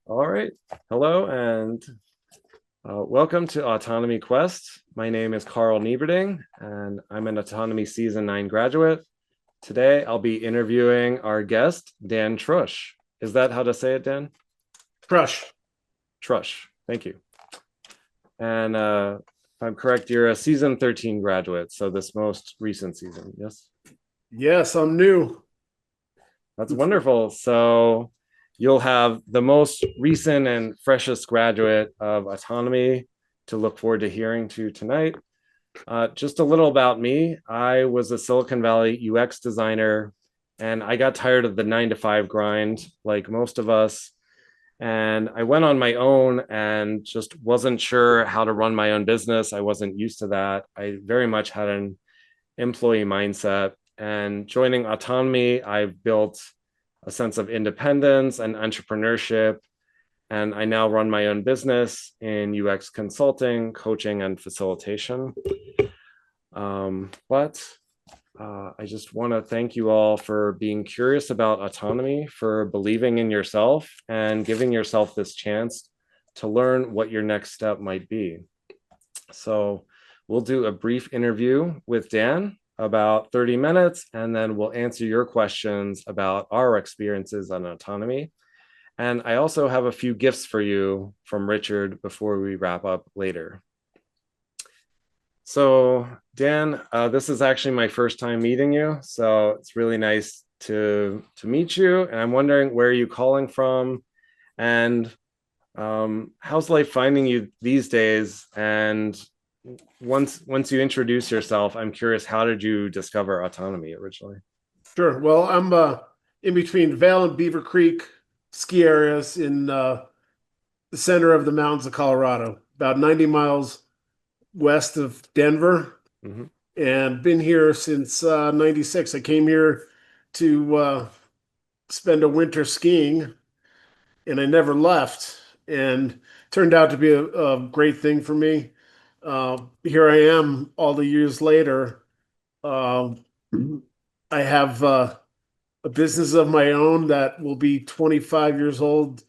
All right. Hello and welcome to Autonomy Quest. My name is Carl Nieberding and I'm an Autonomy Season 9 graduate. Today I'll be interviewing our guest, Dan Trush. Is that how to say it, Dan? Trush. Trush. Thank you. And if I'm correct, you're a Season 13 graduate, so this most recent season, yes? Yes, I'm new. That's wonderful. So you'll have the most recent and freshest graduate of Autonomy to look forward to hearing to tonight. Just a little about me. I was a Silicon Valley UX designer, and I got tired of the 9-to-5 grind, like most of us. And I went on my own and just wasn't sure how to run my own business. I wasn't used to that. I very much had an employee mindset. And joining Autonomy, I've built a sense of independence and entrepreneurship. And I now run my own business in UX consulting, coaching, and facilitation. I just want to thank you all for being curious about autonomy, for believing in yourself and giving yourself this chance to learn what your next step might be. So we'll do a brief interview with Dan, about 30 minutes, and then we'll answer your questions about our experiences on autonomy. And I also have a few gifts for you from Richard before we wrap up later. So Dan, this is actually my first time meeting you, so it's really nice to meet you. And I'm wondering, where are you calling from, and how's life finding you these days? And once you introduce yourself, I'm curious, how did you discover autonomy originally? Sure. Well, I'm in between Vail and Beaver Creek ski areas in the center of the mountains of Colorado, about 90 miles west of Denver, and been here since 96. I came here to spend a winter skiing, and I never left, and turned out to be a great thing for me. Here I am all the years later. Uh, I have a business of my own that will be 25 years old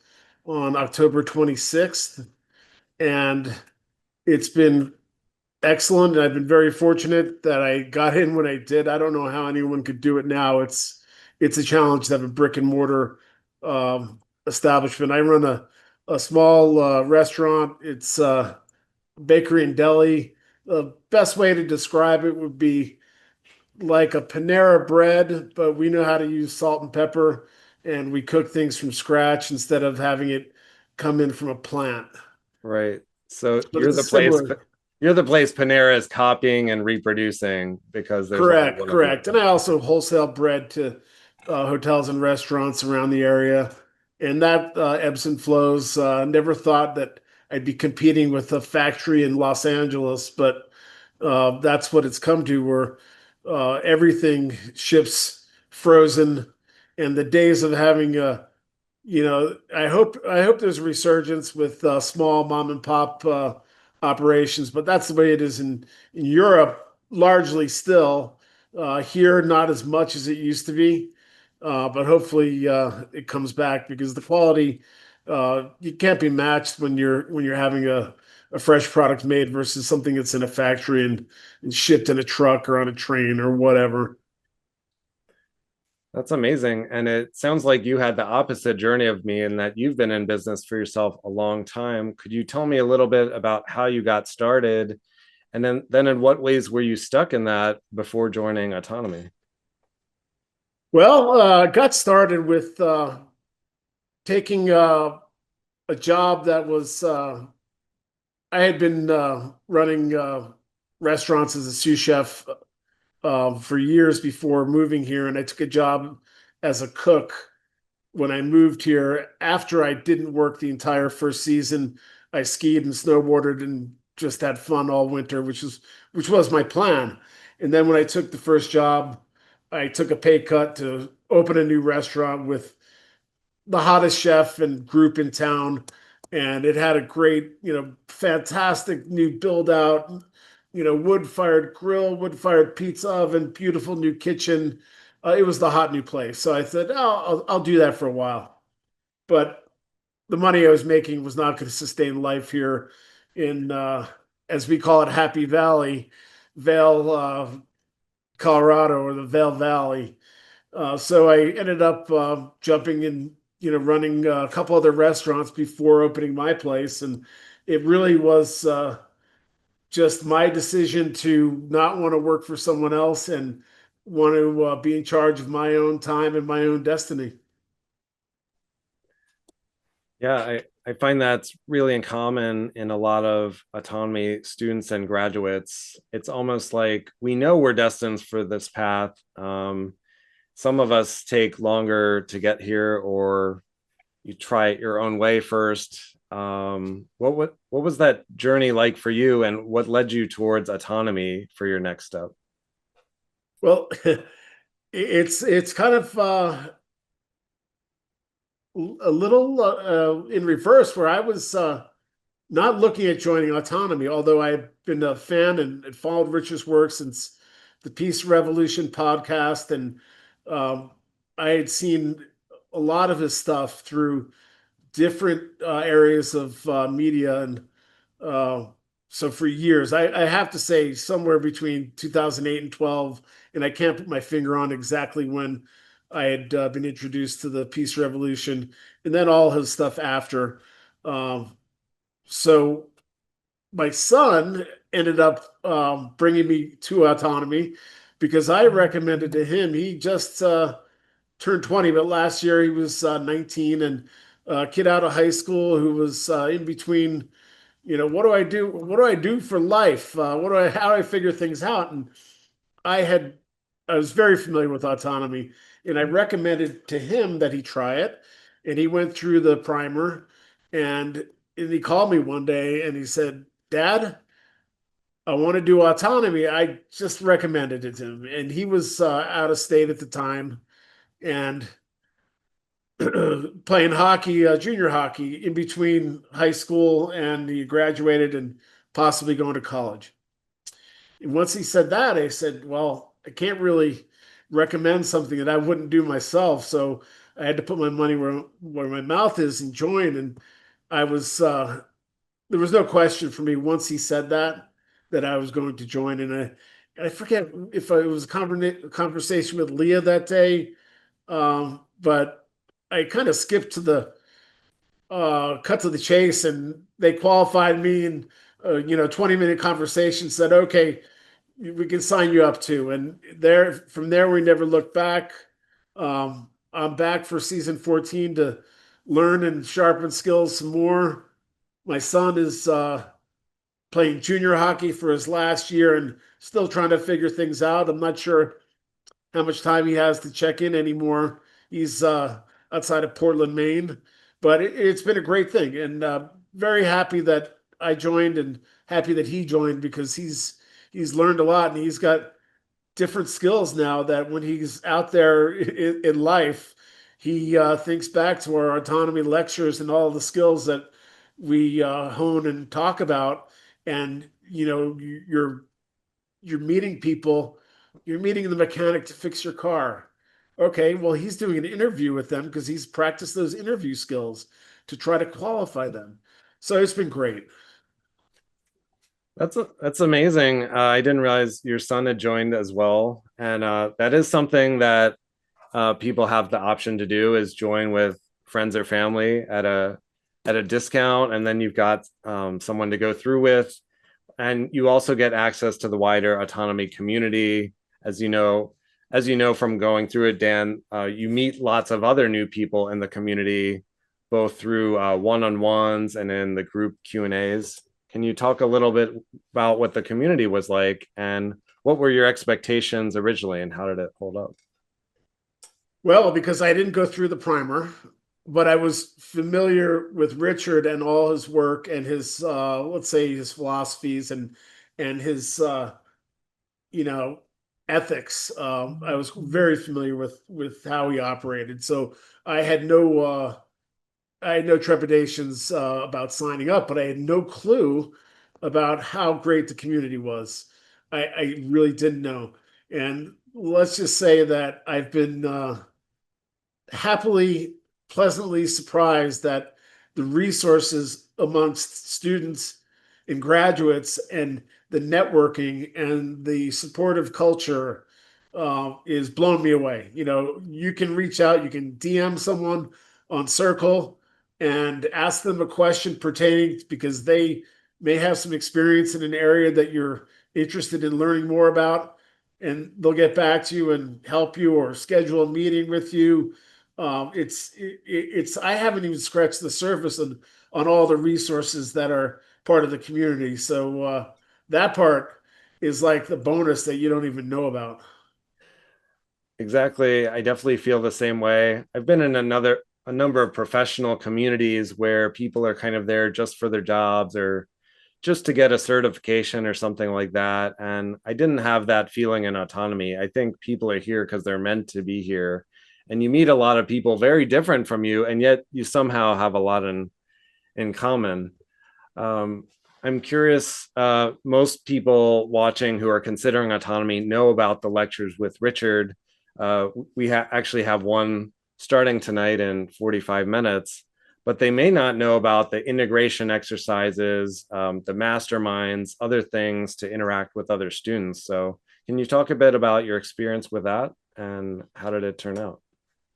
on October 26th. And it's been excellent. And I've been very fortunate that I got in when I did. I don't know how anyone could do it now. It's a challenge to have a brick and mortar establishment. I run a small restaurant. It's bakery and deli. The best way to describe it would be like a Panera bread, but we know how to use salt and pepper, and we cook things from scratch instead of having it come in from a plant. Right. So But it's similar. you're the place Panera is copying and reproducing because there's only Correct, one of you. correct. And I also wholesale bread to hotels and restaurants around the area, and that ebbs and flows. Never thought that I'd be competing with a factory in Los Angeles, but that's what it's come to, where everything ships frozen, and the days of having I hope there's a resurgence with small mom and pop operations, but that's the way it is in Europe, largely still. Here, not as much as it used to be, but hopefully it comes back, because the quality you can't be matched when you're having a fresh product made versus something that's in a factory and shipped in a truck or on a train or whatever. That's amazing. And it sounds like you had the opposite journey of me in that you've been in business for yourself a long time. Could you tell me a little bit about how you got started? And then in what ways were you stuck in that before joining Autonomy? Well, got started with taking a job that was I had been running restaurants as a sous chef for years before moving here, and I took a job as a cook when I moved here. After I didn't work the entire first season, I skied and snowboarded and just had fun all winter, which was my plan. And then when I took the first job, I took a pay cut to open a new restaurant with the hottest chef and group in town, and it had a great, fantastic new build out, wood-fired grill, wood-fired pizza oven, beautiful new kitchen. It was the hot new place. So I said, oh, I'll do that for a while. But the money I was making was not going to sustain life here in, as we call it, Happy Valley, Vail, Colorado, or the Vail Valley. So I ended up jumping in, running a couple other restaurants before opening my place. And it really was just my decision to not want to work for someone else and want to be in charge of my own time and my own destiny. Yeah, I find that's really uncommon in a lot of autonomy students and graduates. It's almost like we know we're destined for this path. Some of us take longer to get here, or you try it your own way first. What was that journey like for you, and what led you towards autonomy for your next step? Well, it's kind of a little in reverse, where I was not looking at joining autonomy, although I've been a fan and followed Richard's work since the Peace Revolution podcast, and um, I had seen a lot of his stuff through different areas of media, and uh, so for years, I have to say somewhere between 2008 and 12, and I can't put my finger on exactly when I had been introduced to the Peace Revolution, and then all his stuff after. Um, so my son ended up bringing me to autonomy because I recommended to him. He just turned 20, but last year he was 19, and a kid out of high school who was in between. What do I do? What do I do for life? How do I figure things out? And I had, I was very familiar with autonomy, and I recommended to him that he try it. And he went through the primer, and, and he called me one day and he said, Dad, I want to do autonomy. I just recommended it to him. And he was out of state at the time and playing hockey, junior hockey, in between high school and he graduated and possibly going to college. And once he said that, I said, well, I can't really recommend something that I wouldn't do myself. So I had to put my money where my mouth is and join. And I was, there was no question for me once he said that I was going to join. And I forget if it was a conversation with Leah that day, but I kind of skipped to the cut to the chase, and they qualified me, and 20-minute conversation said, okay, we can sign you up too. And from there we never looked back. I'm back for season 14 to learn and sharpen skills some more. My son is playing junior hockey for his last year and still trying to figure things out. I'm not sure how much time he has to check in anymore. He's outside of Portland, Maine, but it's been a great thing, and very happy that I joined and happy that he joined because he's learned a lot and he's got different skills now that when he's out there in life, he thinks back to our autonomy lectures and all the skills that we hone and talk about. And you're meeting people, you're meeting the mechanic to fix your car. Okay, well, he's doing an interview with them because he's practiced those interview skills to try to qualify them. So it's been great. That's amazing. I didn't realize your son had joined as well, and that is something that people have the option to do is join with friends or family at a discount, and then you've got someone to go through with, and you also get access to the wider autonomy community. As you know from going through it, Dan, you meet lots of other new people in the community, both through one-on-ones and in the group Q&As. Can you talk a little bit about what the community was like and what were your expectations originally and how did it hold up? Well, because I didn't go through the primer, but I was familiar with Richard and all his work and his, let's say, his philosophies and his, you know, ethics. I was very familiar with how he operated, so I had no I had no trepidations about signing up, but I had no clue about how great the community was. I really didn't know. And let's just say that I've been happily, pleasantly surprised that the resources amongst students and graduates and the networking and the supportive culture is blown me away. You know, you can reach out, you can DM someone on Circle and ask them a question pertaining because they may have some experience in an area that you're interested in learning more about, and they'll get back to you and help you or schedule a meeting with you. It's I haven't even scratched the surface on all the resources that are part of the community. So that part is like the bonus that you don't even know about. Exactly. I definitely feel the same way. I've been in a number of professional communities where people are kind of there just for their jobs or just to get a certification or something like that. And I didn't have that feeling in autonomy. I think people are here because they're meant to be here. And you meet a lot of people very different from you, and yet you somehow have a lot in common. Um, I'm curious, most people watching who are considering autonomy know about the lectures with Richard. Actually have one starting tonight in 45 minutes, but they may not know about the integration exercises, the masterminds, other things to interact with other students. So can you talk a bit about your experience with that and how did it turn out?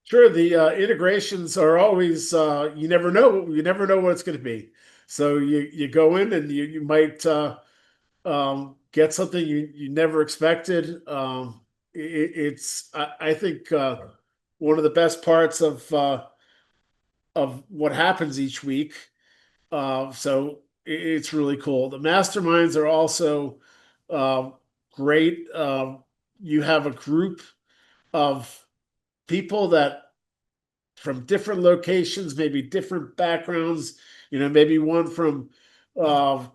Sure, the integrations are always you never know what it's going to be. So you go in and you might get something you never expected. I think one of the best parts of what happens each week. So it's really cool. The masterminds are also uh, great. You have a group of people that from different locations, maybe different backgrounds. You know, maybe one from uh,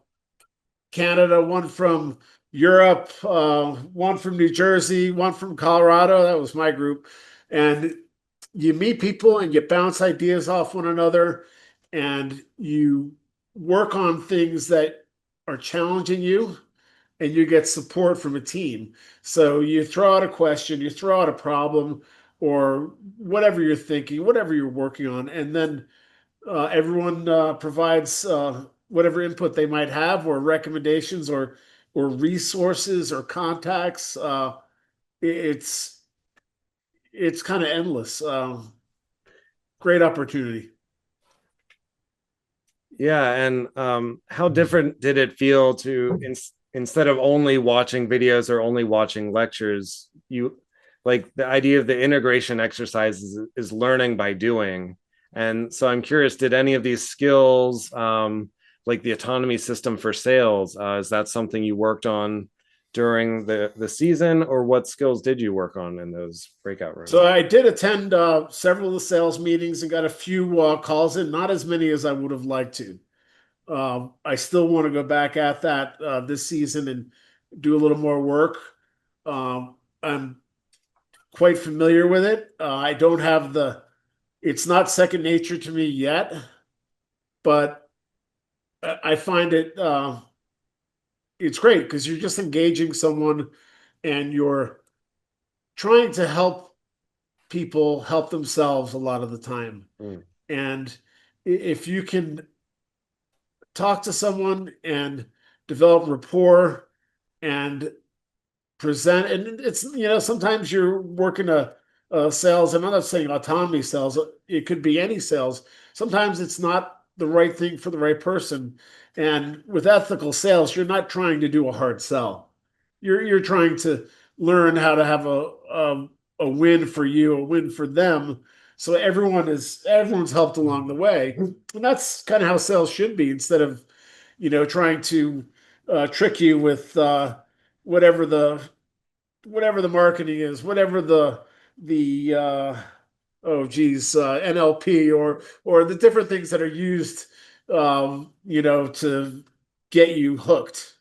Canada, one from Europe, one from New Jersey, one from Colorado. That was my group. And you meet people and you bounce ideas off one another and you work on things that are challenging you and you get support from a team. So you throw out a question, you throw out a problem, or whatever you're thinking, whatever you're working on, and then everyone provides whatever input they might have, or recommendations, or resources, or contacts. It's it's kind of endless. Great opportunity. Yeah, and how different did it feel to instead of only watching videos or only watching lectures, you like the idea of the integration exercises is learning by doing. And so I'm curious, did any of these skills, like the autonomy system for sales, is that something you worked on during the season, or what skills did you work on in those breakout rooms? So I did attend several of the sales meetings and got a few calls in, not as many as I would have liked to. I still want to go back at that this season and do a little more work. I'm quite familiar with it. I don't have it's not second nature to me yet, but I find it's great because you're just engaging someone and you're trying to help people help themselves a lot of the time. Mm. And if you can talk to someone and develop rapport and present, and it's, sometimes you're working a sales, and I'm not saying autonomy sales, it could be any sales. Sometimes it's not the right thing for the right person. And with ethical sales, you're not trying to do a hard sell. You're trying to learn how to have a win for you, a win for them. So everyone's helped along the way. And that's kind of how sales should be, instead of, trying to trick you with whatever the whatever the marketing is, whatever the oh geez, NLP, or the different things that are used, to get you hooked.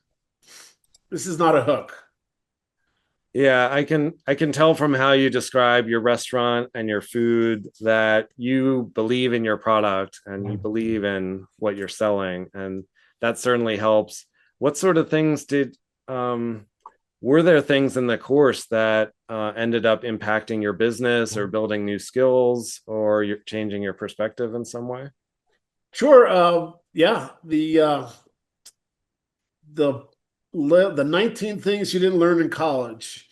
This is not a hook. Yeah, I can tell from how you describe your restaurant and your food that you believe in your product and you believe in what you're selling, and that certainly helps. what sort of things did were there things in the course that ended up impacting your business or building new skills or you're changing your perspective in some way? Sure. Yeah. The the 19 things you didn't learn in college.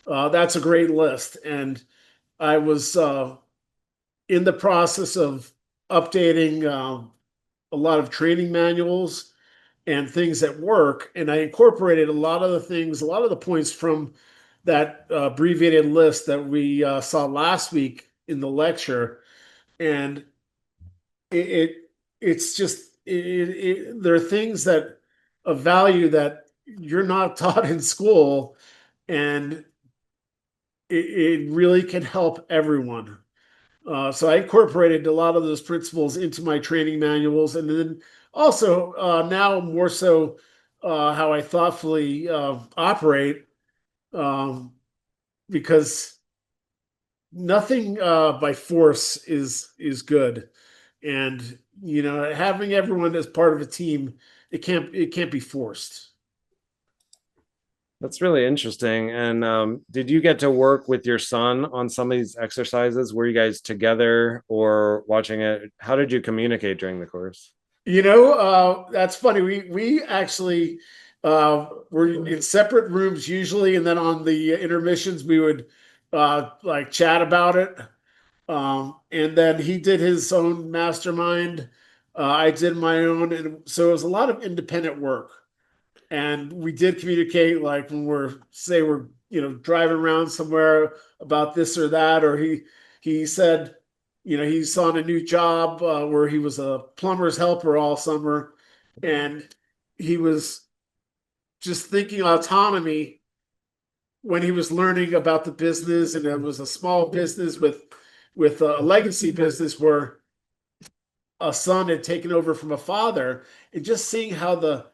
That's a great list. And I was in the process of updating a lot of training manuals and things at work, and I incorporated a lot of the things, a lot of the points from that abbreviated list that we saw last week in the lecture. And it it's just there are things that of value that you're not taught in school, and it really can help everyone. So I incorporated a lot of those principles into my training manuals, and then also now more so how I thoughtfully operate, um, because nothing by force is good, and having everyone as part of a team, it can't be forced. That's really interesting. And did you get to work with your son on some of these exercises? Were you guys together or watching it? How did you communicate during the course? That's funny. We actually were in separate rooms usually, and then on the intermissions we would like chat about it. And then he did his own mastermind. I did my own, and so it was a lot of independent work. And we did communicate, like when we're driving around somewhere about this or that, or he said he's on a new job where he was a plumber's helper all summer, and he was just thinking autonomy when he was learning about the business, and it was a small business with a legacy business where a son had taken over from a father, and just seeing how the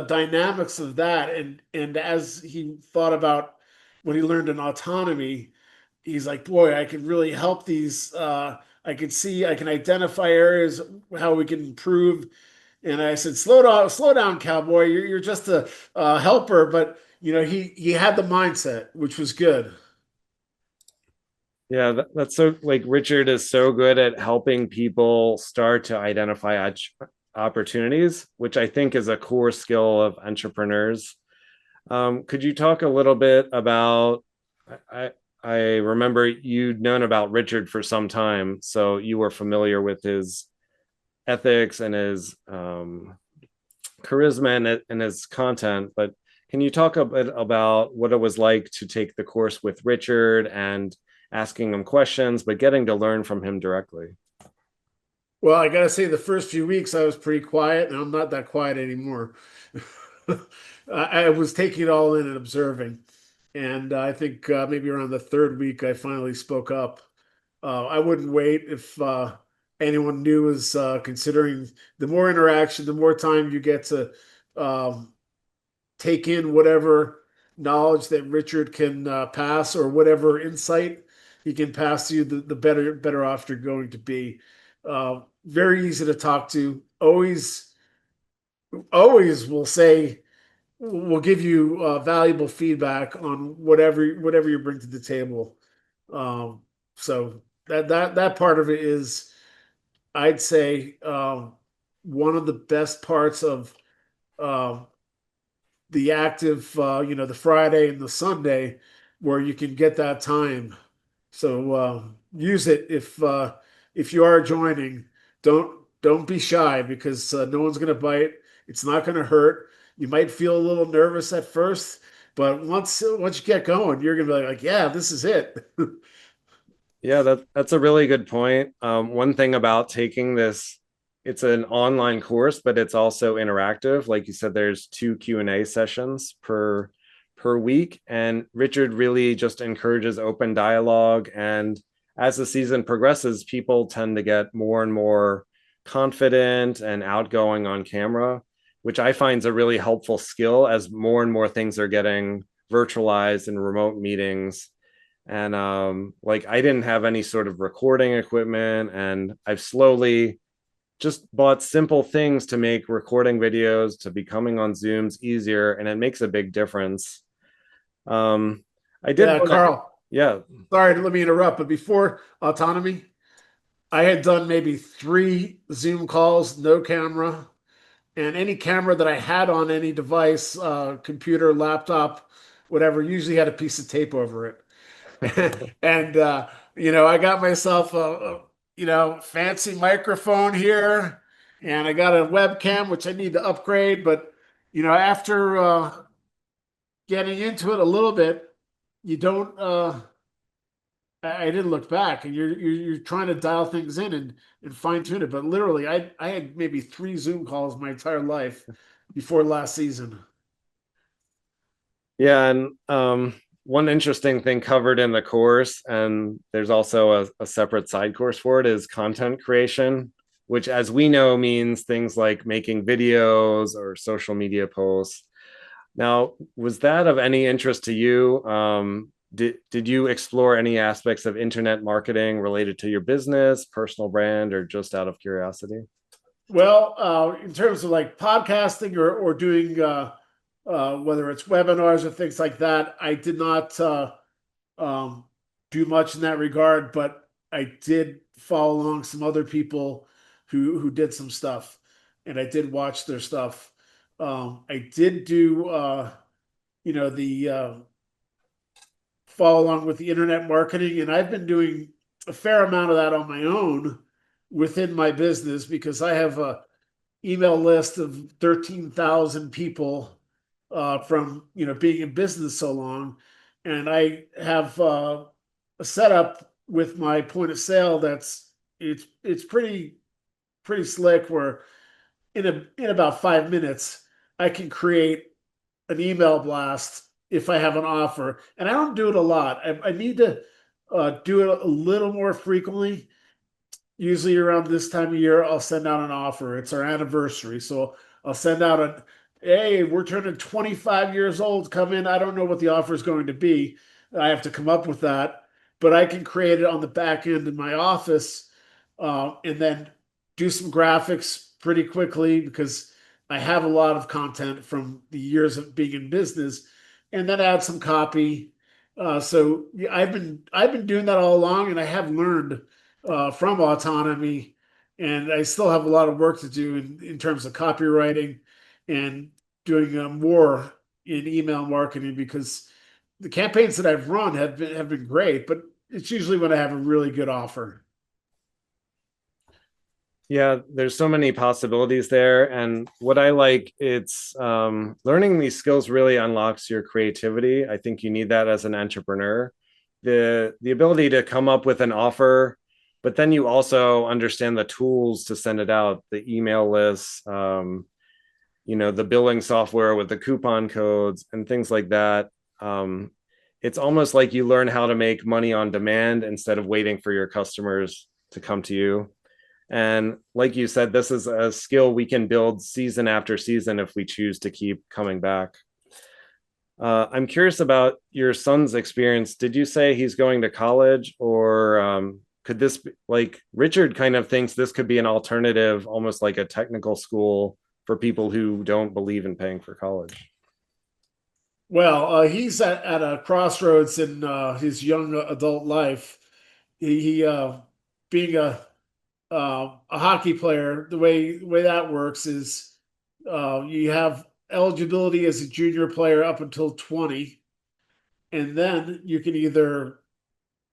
dynamics of that, and as he thought about when he learned an autonomy, he's like, boy, I could really help these. I can identify areas how we can improve. And I said, slow down, cowboy. You're just a helper. But he had the mindset, which was good. Yeah, that's so like Richard is so good at helping people start to identify opportunities, which I think is a core skill of entrepreneurs. Could you talk a little bit about? I I remember you'd known about Richard for some time, so you were familiar with his ethics and his charisma and his content. But can you talk a bit about what it was like to take the course with Richard and asking him questions, but getting to learn from him directly? Well, I gotta say, the first few weeks I was pretty quiet, and I'm not that quiet anymore. I was taking it all in and observing, and I think maybe around the third week I finally spoke up. I wouldn't wait if anyone new is considering. The more interaction, the more time you get to um, take in whatever knowledge that Richard can pass, or whatever insight he can pass to you, the better off you're going to be. Very easy to talk to. Always will say, will give you valuable feedback on whatever you bring to the table. Um, so that part of it is, I'd say, one of the best parts of um, the active, the Friday and the Sunday, where you can get that time. So use it if you are joining. Don't be shy, because no one's going to bite. It's not going to hurt. You might feel a little nervous at first, but once you get going, you're going to be like, yeah, this is it. Yeah, that's a really good point. One thing about taking this, it's an online course, but it's also interactive. Like you said, there's two Q&A sessions per week, and Richard really just encourages open dialogue. And as the season progresses, people tend to get more and more confident and outgoing on camera, which I find is a really helpful skill as more and more things are getting virtualized and remote meetings. And like I didn't have any sort of recording equipment, and I've slowly just bought simple things to make recording videos to becoming on Zooms easier, and it makes a big difference. Um, I did Yeah, want to, Carl, yeah, sorry to let me interrupt, but before autonomy, I had done maybe 3 Zoom calls, no camera, and any camera that I had on any device, computer, laptop, whatever, usually had a piece of tape over it. And I got myself a fancy microphone here, and I got a webcam which I need to upgrade. But after getting into it a little bit, you don't. I didn't look back, and you're trying to dial things in and fine tune it. But literally, I had maybe 3 Zoom calls my entire life before last season. yeah, and one interesting thing covered in the course, and there's also a separate side course for it, is content creation, which, as we know, means things like making videos or social media posts. Now, was that of any interest to you? Did you explore any aspects of internet marketing related to your business, personal brand, or just out of curiosity? Well, in terms of like podcasting or doing whether it's webinars or things like that, I did not um, do much in that regard, but I did follow along some other people who did some stuff, and I did watch their stuff. I did do the follow along with the internet marketing, and I've been doing a fair amount of that on my own within my business because I have a email list of 13,000 people from being in business so long, and I have a setup with my point of sale it's pretty slick. Where in about 5 minutes I can create an email blast if I have an offer, and I don't do it a lot. I need to do it a little more frequently. Usually around this time of year, I'll send out an offer. It's our anniversary. So I'll send out hey, we're turning 25 years old. Come in. I don't know what the offer is going to be. I have to come up with that, but I can create it on the back end in my office, and then do some graphics pretty quickly because I have a lot of content from the years of being in business, and then add some copy. So yeah, I've been doing that all along, and I have learned from autonomy, and I still have a lot of work to do in terms of copywriting and doing more in email marketing because the campaigns that I've run have been great, but it's usually when I have a really good offer. Yeah, there's so many possibilities there. And what I like, it's learning these skills really unlocks your creativity. I think you need that as an entrepreneur. The ability to come up with an offer, but then you also understand the tools to send it out, the email lists, the billing software with the coupon codes and things like that. Um, it's almost like you learn how to make money on demand instead of waiting for your customers to come to you. And like you said, this is a skill we can build season after season if we choose to keep coming back. I'm curious about your son's experience. Did you say he's going to college, or could this be, like Richard kind of thinks this could be an alternative, almost like a technical school for people who don't believe in paying for college? Well, he's at a crossroads in his young adult life. He being a hockey player, the way that works is you have eligibility as a junior player up until 20, and then you can either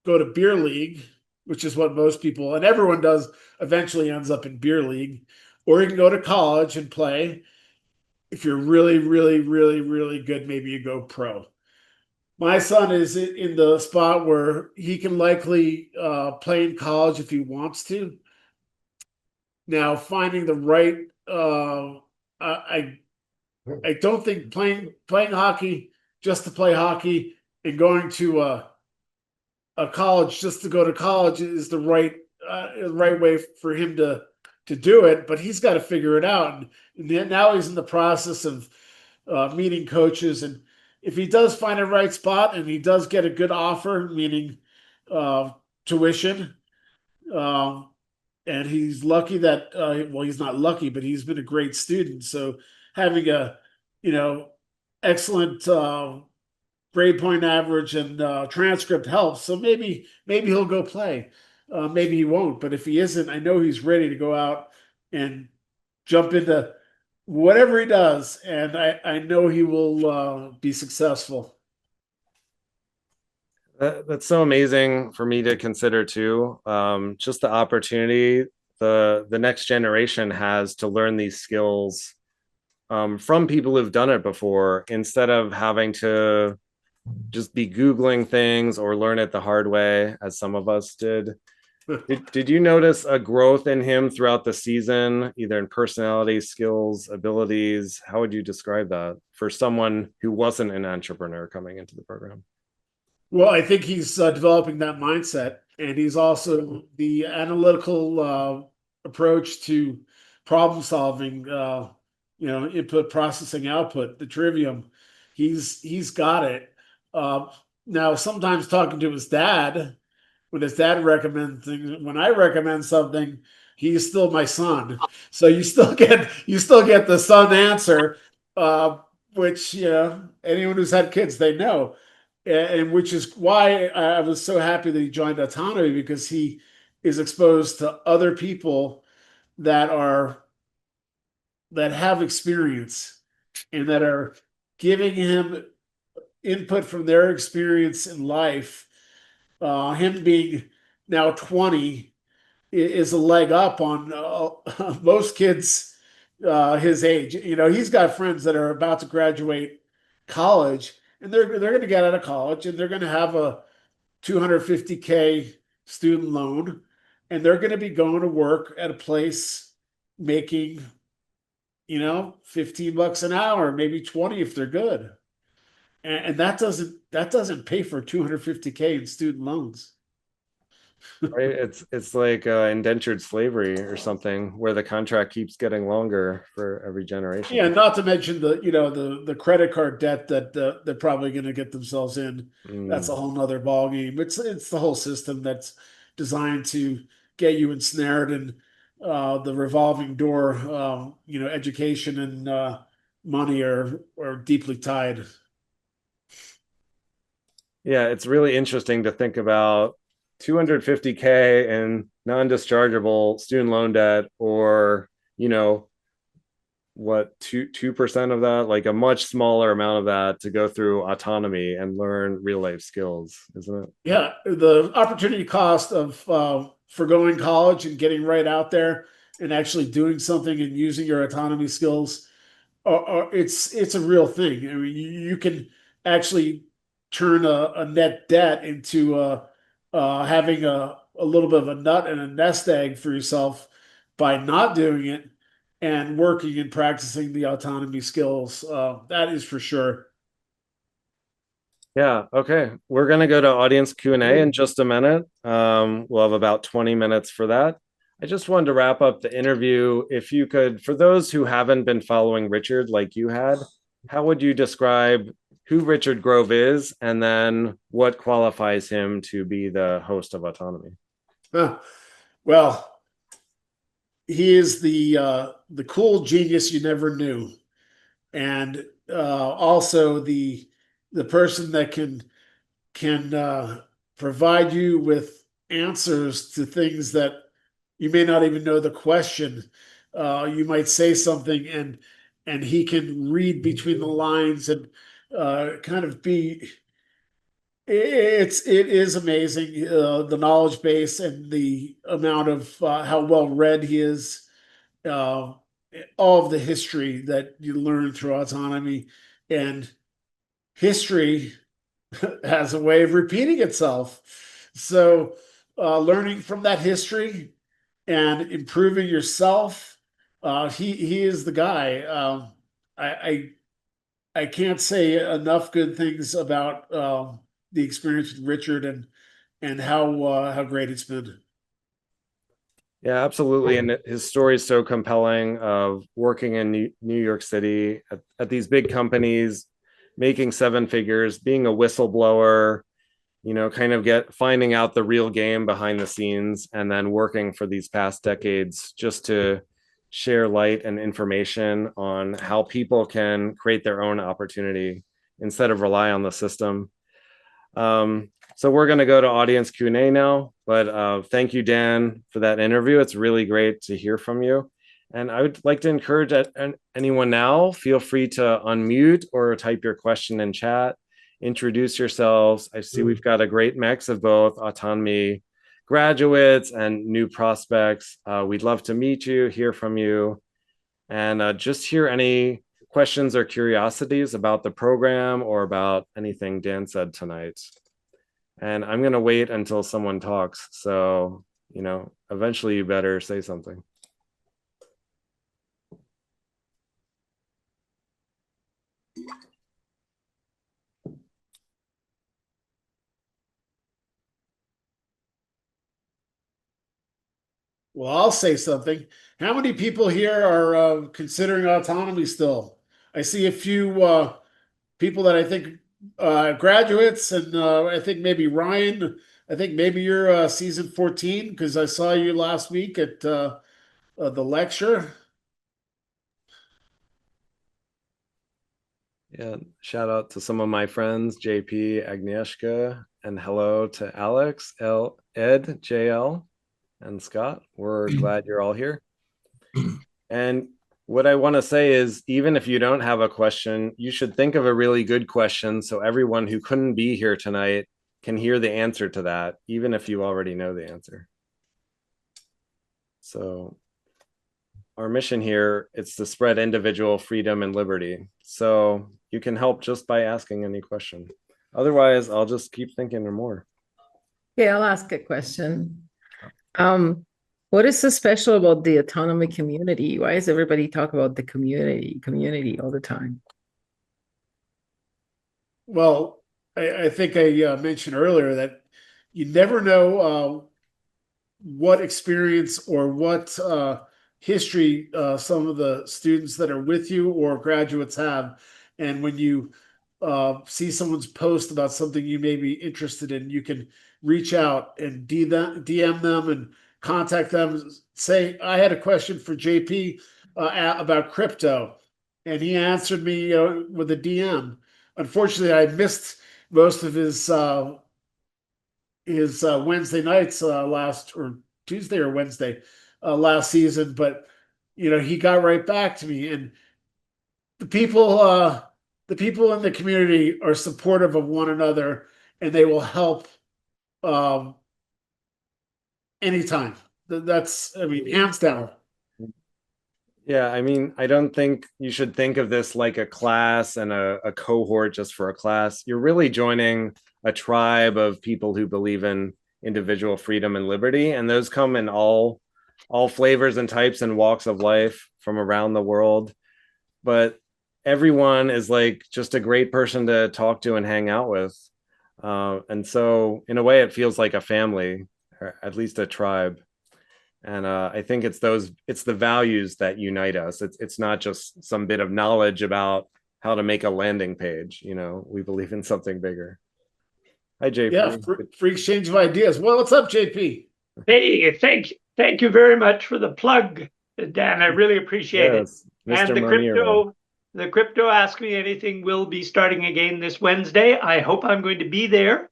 go to beer league, which is what most people and everyone does eventually ends up in beer league, or you can go to college and play. If you're really, really, really, really good, maybe you go pro. My son is in the spot where he can likely play in college if he wants to. Now, finding the right, I I don't think playing hockey just to play hockey and going to a college just to go to college is the right way for him to do it. But he's got to figure it out, and then now he's in the process of meeting coaches, and if he does find a right spot and he does get a good offer, meaning uh, tuition. Um, and he's lucky that well, he's not lucky, but he's been a great student. So having a you know excellent grade point average and transcript helps. So maybe he'll go play. Maybe he won't, but if he isn't, I know he's ready to go out and jump into whatever he does, and I know he will be successful. That's so amazing for me to consider too. Just the opportunity the next generation has to learn these skills from people who've done it before, instead of having to just be Googling things or learn it the hard way, as some of us did. Did you notice a growth in him throughout the season, either in personality, skills, abilities? How would you describe that for someone who wasn't an entrepreneur coming into the program? Well, I think he's developing that mindset, and he's also the analytical approach to problem solving. Input, processing, output, the trivium. He's got it. Uh, Now, sometimes talking to his dad, when his dad recommends things, when I recommend something, he's still my son. So you still get the son answer, uh, which anyone who's had kids they know, and which is why I was so happy that he joined Autonomy, because he is exposed to other people that are that have experience and that are giving him input from their experience in life. Him being now 20 is a leg up on most kids his age. He's got friends that are about to graduate college, and they're going to get out of college, and they're going to have a 250K student loan, and they're going to be going to work at a place making 15 bucks an hour, maybe 20 if they're good. And that doesn't pay for 250K in student loans. Right? It's like indentured slavery or something, where the contract keeps getting longer for every Yeah, generation. not to mention the credit card debt that they're probably going to get themselves in. That's Mm. a whole nother ballgame. It's the whole system that's designed to get you ensnared in the revolving door. Education and money are deeply tied. Yeah, it's really interesting to think about 250K in non-dischargeable student loan debt, or you know what, 2% of that, like a much smaller amount of that, to go through autonomy and learn real life skills, isn't it? Yeah, the opportunity cost of forgoing college and getting right out there and actually doing something and using your autonomy skills, it's a real thing. I mean, you can actually turn a net debt into having a little bit of a nut and a nest egg for yourself by not doing it and working and practicing the autonomy skills. That is for sure. Yeah, okay. We're gonna go to audience Q&A in just a minute. We'll have about 20 minutes for that. I just wanted to wrap up the interview. If you could, for those who haven't been following Richard like you had, how would you describe who Richard Grove is, and then what qualifies him to be the host of Autonomy? Huh. Well, he is the cool genius you never knew, and also the person that can provide you with answers to things that you may not even know the question. You might say something, and he can read between the lines and kind of be. It is amazing, the knowledge base and the amount of how well read he is, uh, all of the history that you learn through autonomy, and history has a way of repeating itself. So, learning from that history and improving yourself, he is the guy. I I can't say enough good things about the experience with Richard and how great it's been. Yeah, absolutely. And his story is so compelling, of working in New York City at these big companies, making seven figures, being a whistleblower, kind of finding out the real game behind the scenes and then working for these past decades just to share light and information on how people can create their own opportunity instead of rely on the system. So we're going to go to audience Q&A now, but thank you, Dan, for that interview. It's really great to hear from you. And I would like to encourage anyone now, feel free to unmute or type your question in chat, introduce yourselves. I see we've got a great mix of both autonomy graduates and new prospects. We'd love to meet you, hear from you, and just hear any questions or curiosities about the program or about anything Dan said tonight. And I'm going to wait until someone talks. So, eventually you better say something. Well, I'll say something. How many people here are considering autonomy still? I see a few people that I think graduates, and I think maybe Ryan. I think maybe you're season 14 because I saw you last week at the lecture. Yeah, shout out to some of my friends, JP, Agnieszka, and hello to Alex, Ed, JL, and Scott. We're glad you're all here. And what I want to say is, even if you don't have a question, you should think of a really good question so everyone who couldn't be here tonight can hear the answer to that, even if you already know the answer. So our mission here, it's to spread individual freedom and liberty. So you can help just by asking any question. Otherwise, I'll just keep thinking more. Yeah, I'll ask a question. What is so special about the autonomy community? Why does everybody talk about the community all the time? Well, I think I mentioned earlier that you never know what experience or what history some of the students that are with you or graduates have. And when you see someone's post about something you may be interested in, you can reach out and DM them and contact them. Say, I had a question for JP about crypto, and he answered me with a DM. Unfortunately, I missed most of his Wednesday nights last or Tuesday or Wednesday last season, but he got right back to me, and the people the people in the community are supportive of one another, and they will help um, anytime. That's, I mean, hands down. Yeah, I mean, I don't think you should think of this like a class and a cohort just for a class. You're really joining a tribe of people who believe in individual freedom and liberty, and those come in all flavors and types and walks of life from around the world. But everyone is like just a great person to talk to and hang out with. And so in a way, it feels like a family, or at least a tribe. And I think it's the values that unite us. It's not just some bit of knowledge about how to make a landing page. We believe in something bigger. Hi, JP. Yeah, free exchange of ideas. Well, what's up, JP? Hey, thank you very much for the plug, Dan. I really appreciate it. Mr. And the crypto Ask Me Anything will be starting again this Wednesday. I hope I'm going to be there.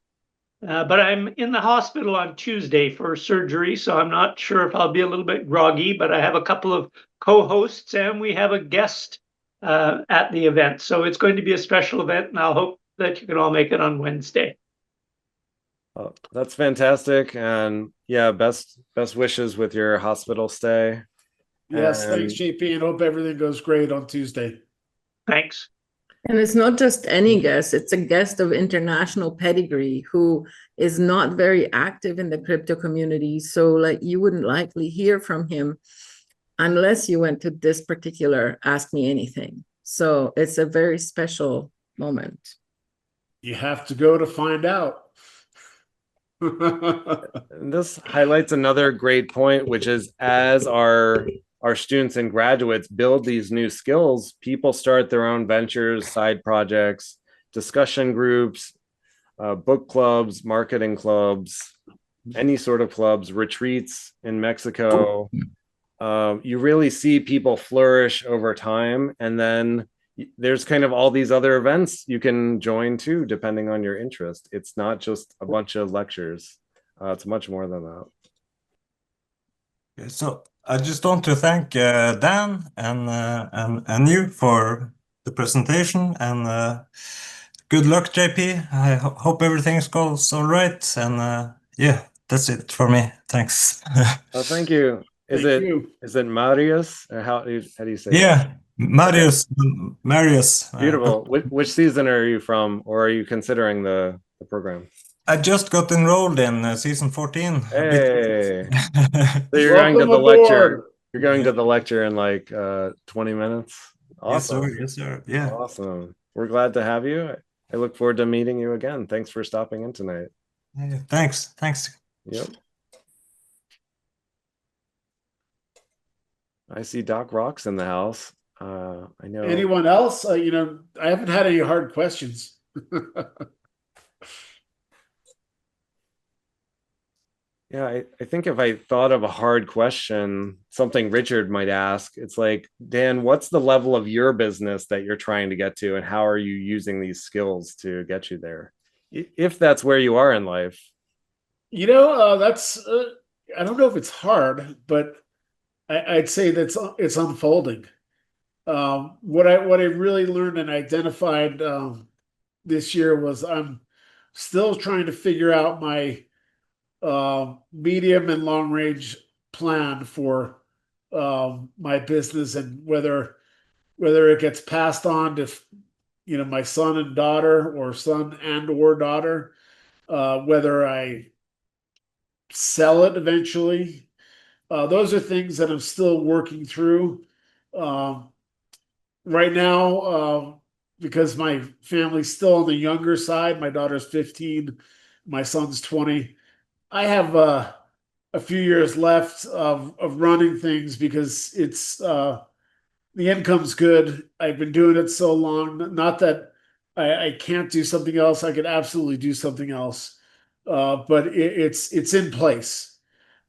But I'm in the hospital on Tuesday for surgery, so I'm not sure if I'll be a little bit groggy, but I have a couple of co-hosts and we have a guest at the event. So it's going to be a special event, and I'll hope that you can all make it on Wednesday. Oh, that's fantastic. And yeah, best wishes with your hospital stay. Yes, thanks, JP, and hope everything goes great on Tuesday. Thanks. And it's not just any guest, it's a guest of international pedigree who is not very active in the crypto community. So like you wouldn't likely hear from him unless you went to this particular Ask Me Anything. So it's a very special moment. You have to go to find out. This highlights another great point, which is as our students and graduates build these new skills, people start their own ventures, side projects, discussion groups, book clubs, marketing clubs, any sort of clubs, retreats in Mexico. You really see people flourish over time. And then there's kind of all these other events you can join too, depending on your interest. It's not just a bunch of lectures. It's much more than that. So I just want to thank Dan and you for the presentation, and good luck, JP. I hope everything goes all right. And yeah, that's it for me. Thanks. Oh, thank you. Is it Marius? Or how do you say that? Yeah, Marius. Marius. Beautiful. Which season are you from, or are you considering the program? I just got enrolled in season 14. Hey. So you're Welcome going to the aboard. lecture. You're going to the lecture in like 20 minutes. Awesome. Yes, sir. Yes, sir. Yeah. Awesome. We're glad to have you. I look forward to meeting you again. Thanks for stopping in tonight. Yeah, thanks. Thanks. Yep. I see Doc Rock's in the house. I know. Anyone else? You know, I haven't had any hard questions. Yeah, I think if I thought of a hard question, something Richard might ask, it's like, Dan, what's the level of your business that you're trying to get to, and how are you using these skills to get you there? If that's where you are in life. You know, that's I don't know if it's hard, but I'd say it's unfolding. What I really learned and identified this year was I'm still trying to figure out my medium and long range plan for my business, and whether it gets passed on to my son and daughter, or son and or daughter, whether I sell it eventually. Those are things that I'm still working through. Right now, because my family's still on the younger side, my daughter's 15, my son's 20. I have a few years left of running things, because it's the income's good. I've been doing it so long. Not that I can't do something else. I could absolutely do something else, but it's in place.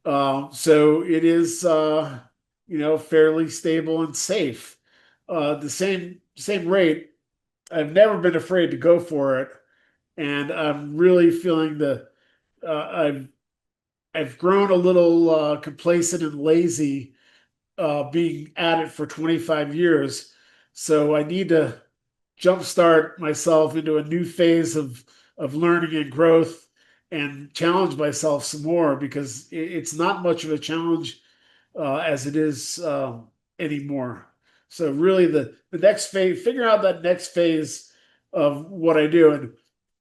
So it is fairly stable and safe. The same rate. I've never been afraid to go for it, and I'm really feeling I've grown a little complacent and lazy, being at it for 25 years. So I need to jumpstart myself into a new phase of learning and growth, and challenge myself some more, because it's not much of a challenge as it is anymore. So really the next phase, figure out that next phase of what I do. And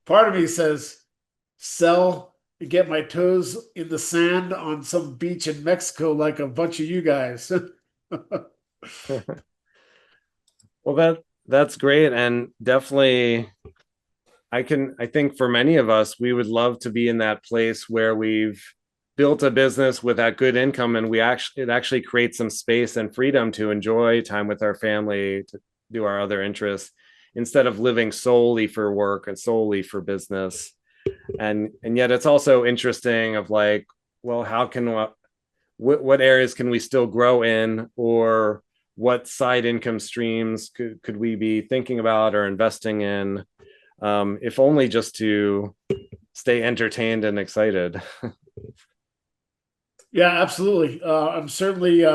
part of me says sell and get my toes in the sand on some beach in Mexico like a bunch of you guys. Well, that's great. And definitely I think for many of us, we would love to be in that place where we've built a business with that good income, and it actually creates some space and freedom to enjoy time with our family, to do our other interests, instead of living solely for work and solely for business. And yet it's also interesting of like, well, how can what areas can we still grow in, or what side income streams could we be thinking about or investing in, if only just to stay entertained and excited. Yeah, absolutely. I'm certainly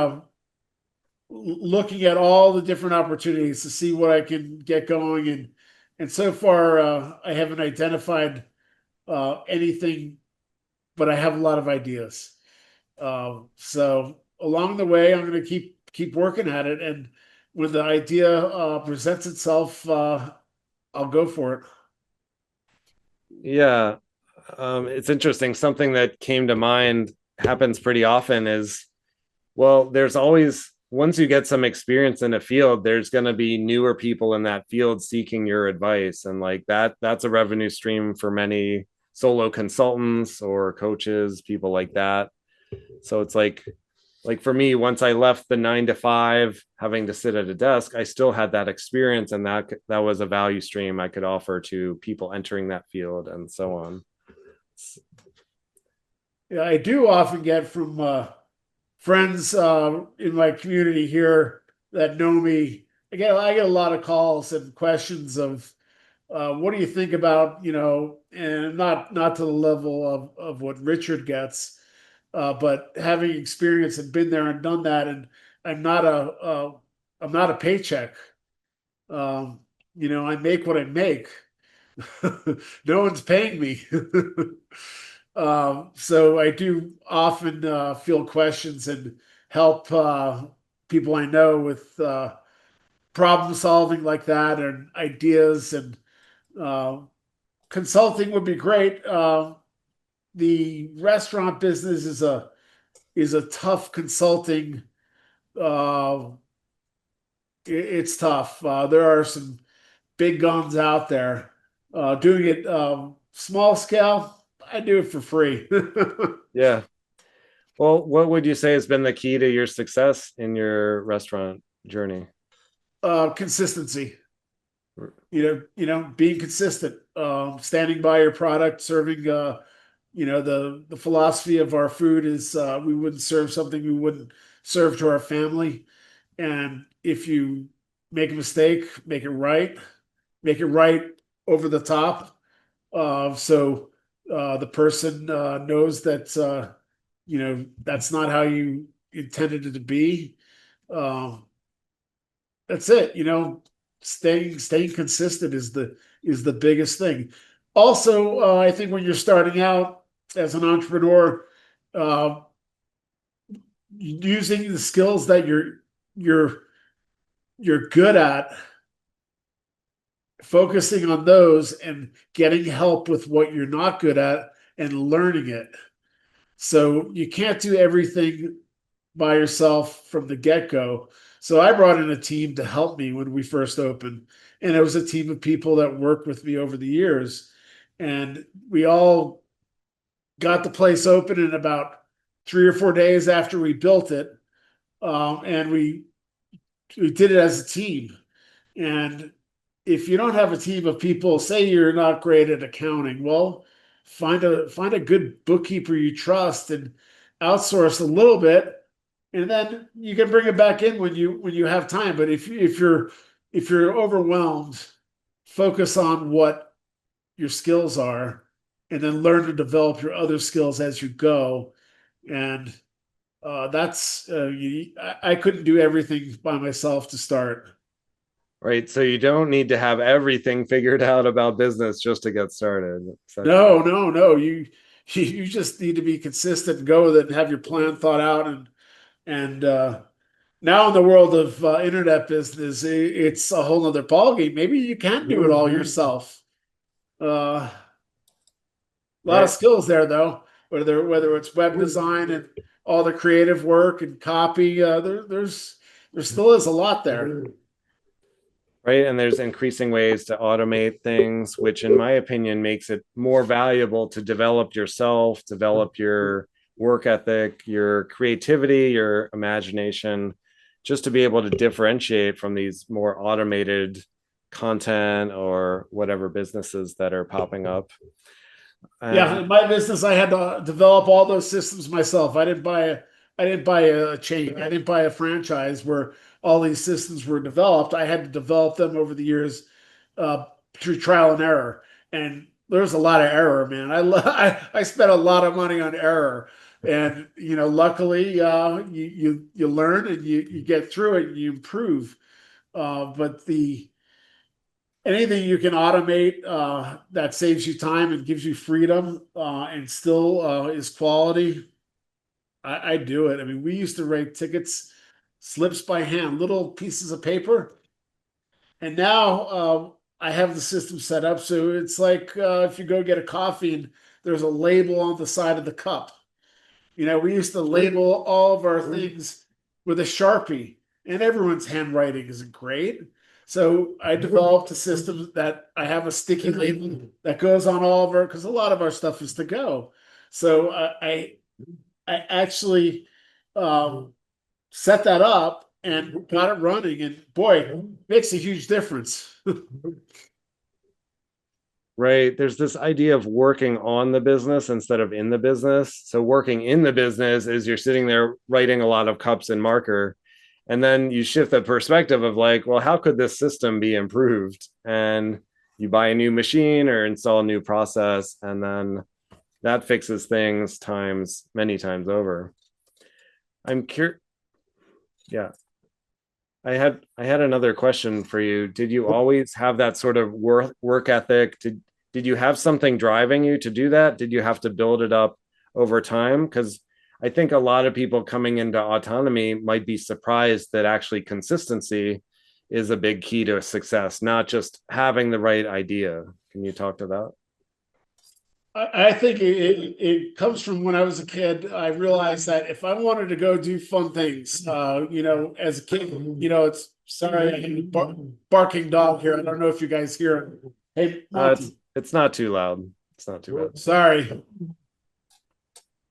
looking at all the different opportunities to see what I can get going, and so far I haven't identified anything, but I have a lot of ideas. So along the way, I'm going to keep working at it, and when the idea presents itself, I'll go for it. Yeah, it's interesting. Something that came to mind, happens pretty often, is, well, there's always, once you get some experience in a field, there's going to be newer people in that field seeking your advice, and like that's a revenue stream for many solo consultants or coaches, people like that. So it's like, like for me, once I left the 9 to 5, having to sit at a desk, I still had that experience, and that was a value stream I could offer to people entering that field, and so on. Yeah, I do often get from friends in my community here that know me. I get a lot of calls and questions of what do you think about, and not to the level of what Richard gets, but having experience and been there and done that, and I'm not I'm not a paycheck. Um, I make what I make. No one's paying me. So I do often field questions and help people I know with problem solving like that and ideas, and uh, consulting would be great. The restaurant business is a tough consulting. Uh, it's tough. There are some big guns out there. Doing it small scale, I do it for free. Yeah. Well, what would you say has been the key to your success in your restaurant journey? Consistency. Being consistent, standing by your product, serving. The philosophy of our food is we wouldn't serve something we wouldn't serve to our family. And if you make a mistake, make it right over the top. So the person knows that that's not how you intended it to be. Um, that's it. Staying consistent is the biggest thing. Also, I think when you're starting out as an entrepreneur, uh, using the skills that you're good at, focusing on those and getting help with what you're not good at and learning it. So you can't do everything by yourself from the get-go. So I brought in a team to help me when we first opened. And it was a team of people that worked with me over the years. And we all got the place open in about 3 or 4 days after we built it. And we did it as a team. And if you don't have a team of people, say you're not great at accounting, well, find a good bookkeeper you trust and outsource a little bit, and then you can bring it back in when you have time. But if you're overwhelmed, focus on what your skills are, and then learn to develop your other skills as you go. And that's I couldn't do everything by myself to start. Right. So you don't need to have everything figured out about business just to get started. No. You just need to be consistent and go with it and have your plan thought out. And now in the world of internet business, it's a whole other ballgame. Maybe you can do it all yourself. A lot of skills there, though. Whether it's web design and all the creative work and copy, there still is a lot there. Right. And there's increasing ways to automate things, which in my opinion makes it more valuable to develop yourself, develop your work ethic, your creativity, your imagination, just to be able to differentiate from these more automated content or whatever businesses that are popping up. Yeah, in my business, I had to develop all those systems myself. I didn't buy a chain. I didn't buy a franchise where all these systems were developed. I had to develop them over the years uh, through trial and error. And there's a lot of error, man. I spent a lot of money on error, and luckily, you learn and you get through it and you improve. But the anything you can automate that saves you time and gives you freedom and still is quality, I do it. I mean, we used to write tickets, slips by hand, little pieces of paper, and now I have the system set up so it's like if you go get a coffee and there's a label on the side of the cup. We used to label all of our things with a Sharpie, and everyone's handwriting isn't great. So I developed a system that I have a sticky label that goes on all of our, because a lot of our stuff is to go. So I actually set that up and got it running, and boy, makes a huge difference. Right. There's this idea of working on the business instead of in the business. So working in the business is you're sitting there writing a lot of cups and marker. And then you shift the perspective of like, well, how could this system be improved? And you buy a new machine or install a new process, and then that fixes things times many times over. I'm curious. Yeah. I had another question for you. Did you always have that sort of work ethic? Did you have something driving you to do that? Did you have to build it up over time? Because I think a lot of people coming into autonomy might be surprised that actually consistency is a big key to success, not just having the right idea. Can you talk to that? I think it comes from when I was a kid. I realized that if I wanted to go do fun things, as a kid, it's sorry, I have a barking dog here. I don't know if you guys hear it. Hey, Monty. It's not too loud. It's not too bad. Sorry.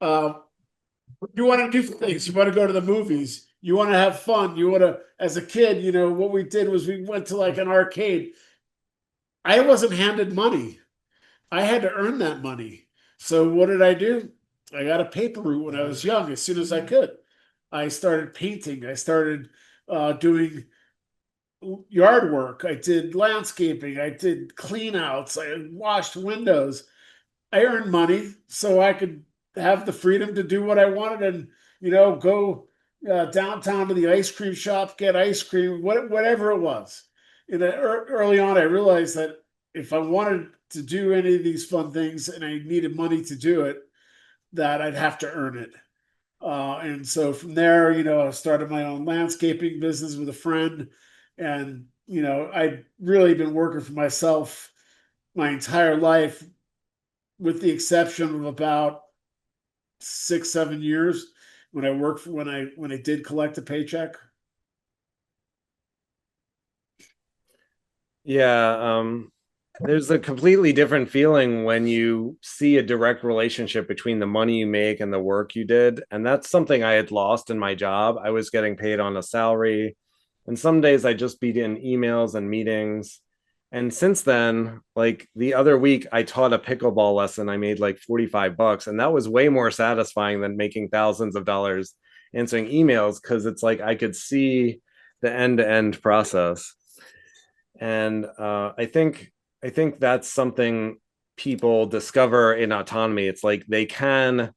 You want to do things. You want to go to the movies. You want to have fun. You want to, as a kid, what we did was we went to like an arcade. I wasn't handed money. I had to earn that money. So what did I do? I got a paper route when I was young, as soon as I could. I started painting. I started doing yard work. I did landscaping. I did clean outs. I washed windows. I earned money so I could have the freedom to do what I wanted and, go downtown to the ice cream shop, get ice cream, whatever it was. Early on, I realized that if I wanted to do any of these fun things and I needed money to do it, that I'd have to earn it. And so from there, I started my own landscaping business with a friend. And, I'd really been working for myself my entire life, with the exception of about 6, 7 years when I worked for, when I did collect a paycheck. Yeah, there's a completely different feeling when you see a direct relationship between the money you make and the work you did. And that's something I had lost in my job. I was getting paid on a salary, and some days I'd just be in emails and meetings. And since then, like the other week, I taught a pickleball lesson. I made like $45, and that was way more satisfying than making thousands of dollars answering emails, because it's like I could see the end-to-end process. And I think that's something people discover in autonomy. It's like they can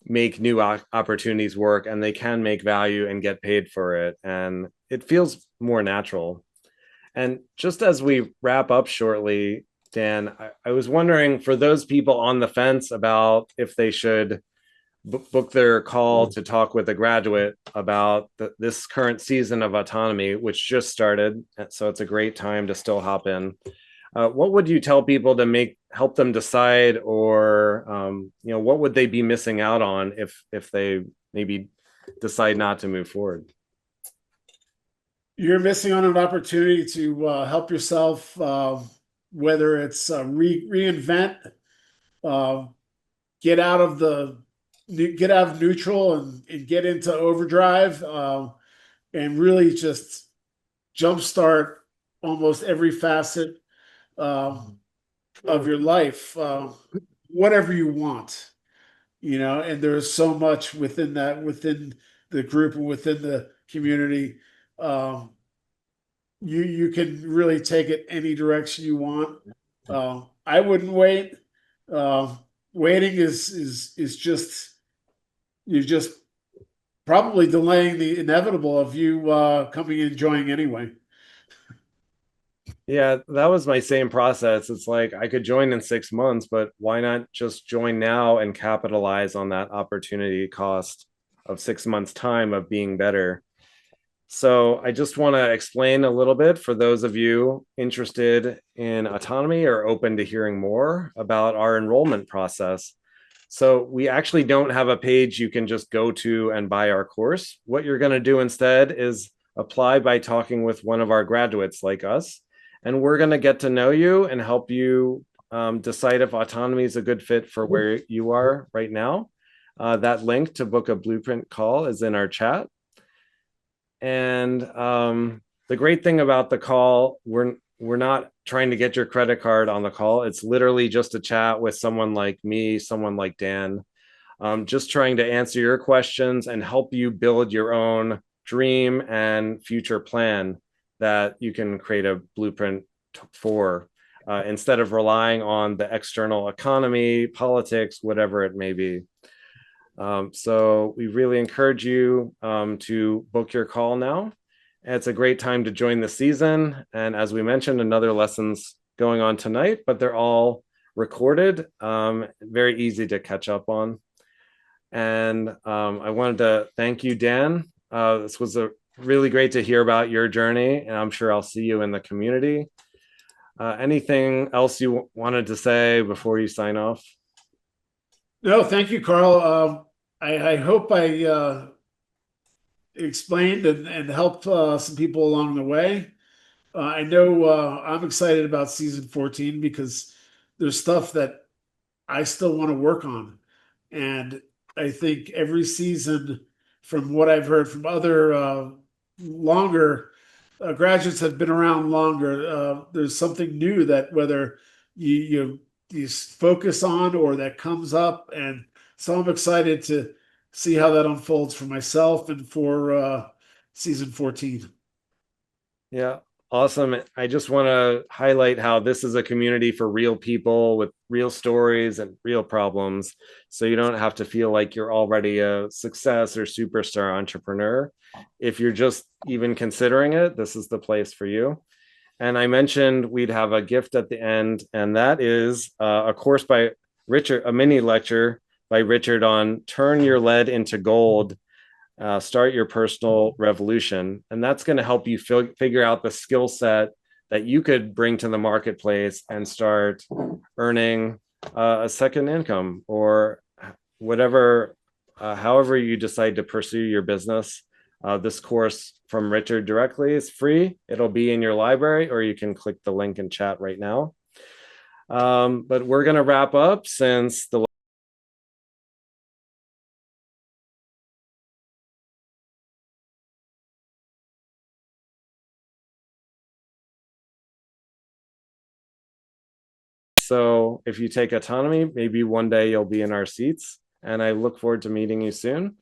make new opportunities work, and they can make value and get paid for it, and it feels more natural. And just as we wrap up shortly, Dan, I was wondering, for those people on the fence about if they should book their call to talk with a graduate about this current season of autonomy, which just started, so it's a great time to still hop in. What would you tell people to help them decide, or what would they be missing out on if they maybe decide not to move forward? You're missing on an opportunity to help yourself, whether it's reinvent, uh, get out of neutral and get into overdrive, and really just jumpstart almost every facet of your life, whatever you want, and there's so much within the group and within the community. Um, you can really take it any direction you want. I wouldn't wait. Waiting is just, you're just probably delaying the inevitable of you coming and joining anyway. Yeah, that was my same process. It's like I could join in 6 months, but why not just join now and capitalize on that opportunity cost of 6 months' time of being better? So I just want to explain a little bit for those of you interested in autonomy or open to hearing more about our enrollment process. So we actually don't have a page you can just go to and buy our course. What you're going to do instead is apply by talking with one of our graduates like us, and we're going to get to know you and help you decide if autonomy is a good fit for where you are right now. That link to book a blueprint call is in our chat. And the great thing about the call, we're not trying to get your credit card on the call. It's literally just a chat with someone like me, someone like Dan, just trying to answer your questions and help you build your own dream and future plan that you can create a blueprint for, instead of relying on the external economy, politics, whatever it may be. So we really encourage you to book your call now. It's a great time to join the season. And as we mentioned, another lesson's going on tonight, but they're all recorded, very easy to catch up on. And I wanted to thank you, Dan. This was really great to hear about your journey, and I'm sure I'll see you in the community. Anything else you wanted to say before you sign off? No, thank you, Carl. I hope I explained and helped some people along the way. I know I'm excited about season 14 because there's stuff that I still want to work on. And I think every season, from what I've heard from other longer graduates have been around longer, there's something new that whether you focus on or that comes up. And so I'm excited to see how that unfolds for myself and for season 14. Yeah, awesome. I just want to highlight how this is a community for real people with real stories and real problems. So you don't have to feel like you're already a success or superstar entrepreneur. If you're just even considering it, this is the place for you. And I mentioned we'd have a gift at the end, and that is a course by Richard, a mini lecture by Richard on Turn Your Lead into Gold. Start your personal revolution. And that's going to help you figure out the skill set that you could bring to the marketplace and start earning a second income or whatever, however you decide to pursue your business. This course from Richard directly is free. It'll be in your library, or you can click the link in chat right now. But we're going to wrap up since the So if you take autonomy, maybe one day you'll be in our seats, and I look forward to meeting you soon.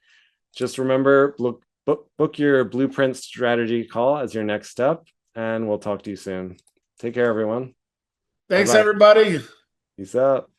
Just remember, book your blueprint strategy call as your next step, and we'll talk to you soon. Take care, everyone. Thanks, Bye-bye. everybody. Peace out.